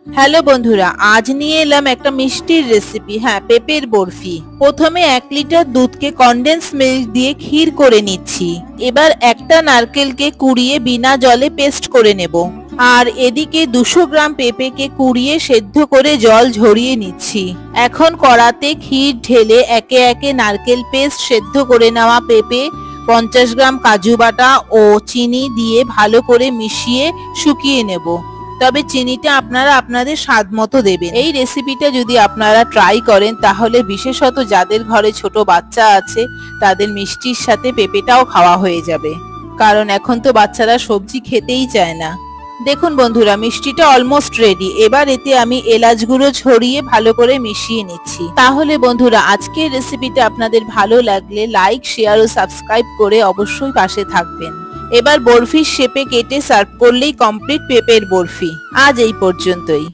Hello বন্ধুরা, আজ নিয়ে এলাম একটা মিষ্টির রেসিপি। হ্যাঁ, পেঁপের বরফি। প্রথমে 1 লিটার দুধকে কনডেন্স মিল্ক দিয়ে ক্ষীর করে নিচ্ছি। এবার একটা নারকেলকে কুড়িয়ে বিনা জলে পেস্ট করে নেব। আর এদিকে 200 গ্রাম পেঁপেকে কুড়িয়ে সেদ্ধ করে জল ঝরিয়ে নিচ্ছি। এখন কড়াতে ক্ষীর ঢেলে একে একে নারকেল পেস্ট, সেদ্ধ করে নেওয়া পেঁপে, 50 গ্রাম কাজু বাটা ও চিনি দিয়ে ভালো করে মিশিয়ে শুকিয়ে নেব। তবে চিনিটা আপনারা আপনাদের স্বাদ মতো দেবেন। এই রেসিপিটা যদি আপনারা ট্রাই করেন তাহলে বিশেষত যাদের ঘরে ছোট বাচ্চা আছে তাদের মিষ্টির সাথে পেঁপেটাও খাওয়া হয়ে যাবে, কারণ এখন তো বাচ্চারা সবজি খেতেই চায় না। দেখুন বন্ধুরা, মিষ্টিটা অলমোস্ট রেডি। এবার এতে আমি এলাচ গুঁড়ো ছড়িয়ে ভালো করে মিশিয়ে নিচ্ছি। তাহলে বন্ধুরা, আজকের রেসিপিটা আপনাদের ভালো লাগলে লাইক, শেয়ার ও সাবস্ক্রাইব করে অবশ্যই পাশে থাকবেন। এবার বরফির শেপে কেটে সার্ভ করলেই কমপ্লিট পেঁপের বরফি। আজ এই পর্যন্তই।